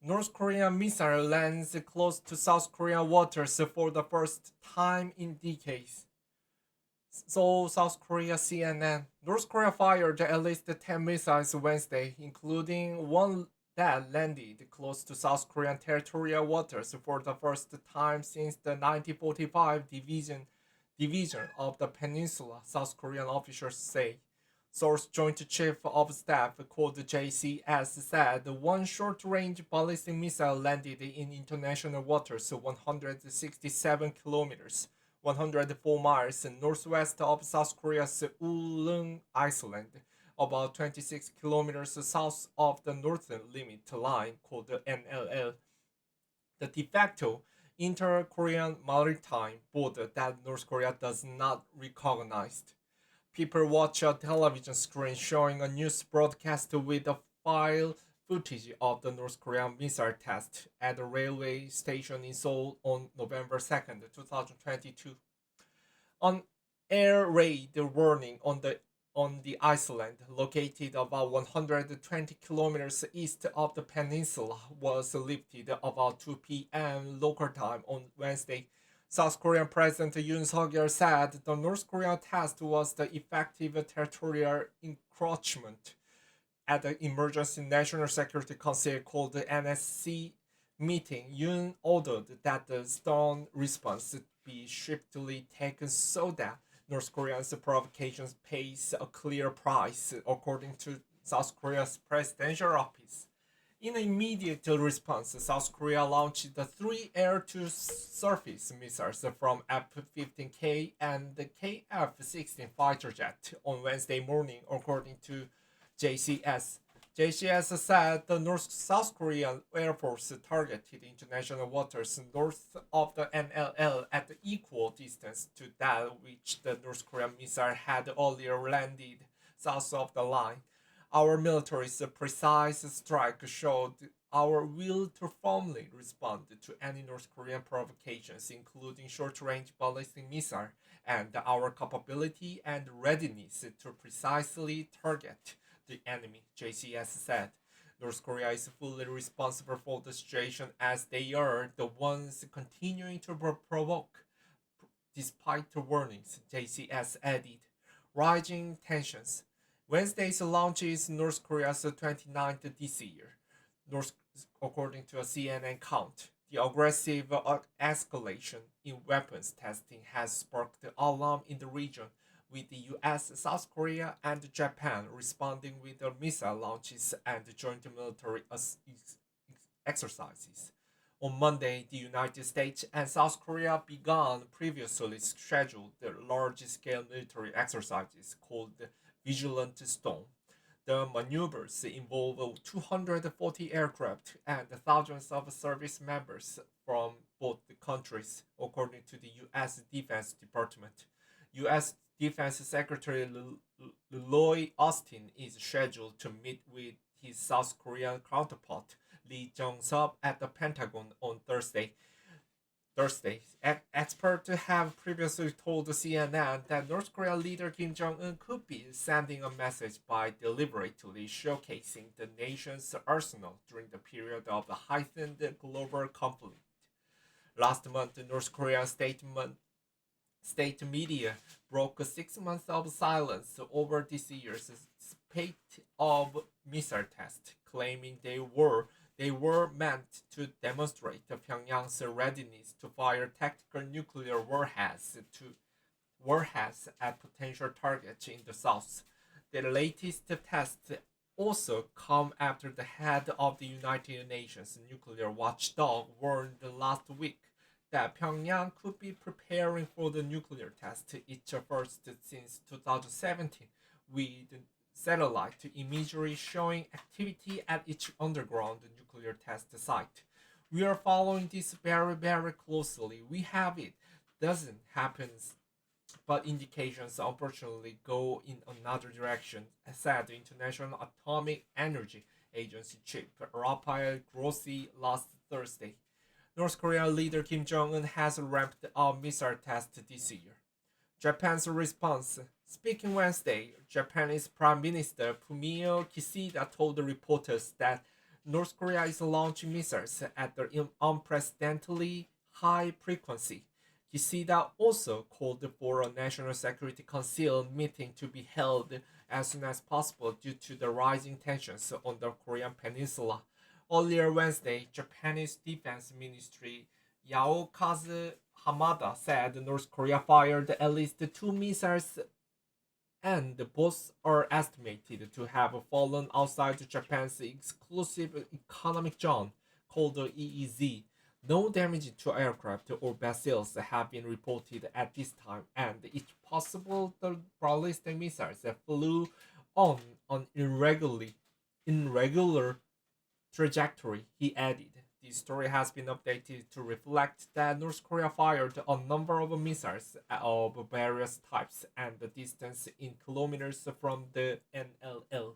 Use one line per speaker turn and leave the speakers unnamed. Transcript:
North Korean missile lands close to South Korean waters for the first time in decades. So South Korea CNN. North Korea fired at least 10 missiles Wednesday, including one that landed close to South Korean territorial waters for the first time since the 1945 division of the peninsula, South Korean officials say. Source Joint Chief of Staff called JCS said one short-range ballistic missile landed in international waters 167 kilometers 104 miles northwest of South Korea's Ulleung Island, about 26 kilometers south of the northern limit line called the NLL, the de facto inter-Korean maritime border that North Korea does not recognize. People watch a television screen showing a news broadcast with a file footage of the North Korean missile test at a railway station in Seoul on November 2nd, 2022. An air raid warning on the island, located about 120 kilometers east of the peninsula, was lifted about 2 p.m. local time on Wednesday. South Korean President Yoon said the North Korean test was the effective territorial encroachment. At the Emergency National Security Council called the NSC meeting, Yoon ordered that the stern response be swiftly taken so that North Korea's provocations pays a clear price, according to South Korea's presidential office. In an immediate response, South Korea launched the three air-to-surface missiles from F-15K and the KF-16 fighter jet on Wednesday morning, according to JCS. JCS said the South Korean Air Force targeted international waters north of the NLL at equal distance to that which the North Korean missile had earlier landed south of the line. Our military's precise strike showed our will to firmly respond to any North Korean provocations, including short-range ballistic missile, and our capability and readiness to precisely target the enemy, JCS said. North Korea is fully responsible for the situation as they are the ones continuing to provoke, despite the warnings, JCS added. Rising tensions. Wednesday's launch is North Korea's 29th this year, North, according to a CNN count. The aggressive escalation in weapons testing has sparked alarm in the region, with the US, South Korea, and Japan responding with their missile launches and joint military exercises. On Monday, the United States and South Korea began previously scheduled large-scale military exercises called Vigilant Storm. The maneuvers involve 240 aircraft and thousands of service members from both countries, according to the U.S. Defense Department. U.S. Defense Secretary Lloyd Austin is scheduled to meet with his South Korean counterpart Lee Jong-sub at the Pentagon on Thursday. Experts have previously told CNN that North Korean leader Kim Jong Un could be sending a message by deliberately showcasing the nation's arsenal during the period of the heightened global conflict. Last month, North Korean state media broke 6 months of silence over this year's spate of missile tests, claiming they were meant to demonstrate Pyongyang's readiness to fire tactical nuclear warheads at potential targets in the south. The latest tests also come after the head of the United Nations nuclear watchdog warned last week that Pyongyang could be preparing for the nuclear test, its first since 2017, with satellite imagery showing activity at each underground nuclear test site. We are following this very, very closely. We have it. Doesn't happen, but indications unfortunately go in another direction, said the International Atomic Energy Agency chief Rafael Grossi last Thursday. North Korean leader Kim Jong Un has ramped up missile tests this year. Japan's response. Speaking Wednesday, Japanese Prime Minister Fumio Kishida told reporters that North Korea is launching missiles at an unprecedentedly high frequency. Kishida also called for a National Security Council meeting to be held as soon as possible due to the rising tensions on the Korean peninsula. Earlier Wednesday, Japanese Defense Ministry Yaokazu Hamada said North Korea fired at least two missiles and both are estimated to have fallen outside Japan's exclusive economic zone called the EEZ. No damage to aircraft or vessels have been reported at this time, and it's possible the ballistic missiles flew on an irregular trajectory, he added. The story has been updated to reflect that North Korea fired a number of missiles of various types and the distance in kilometers from the NLL.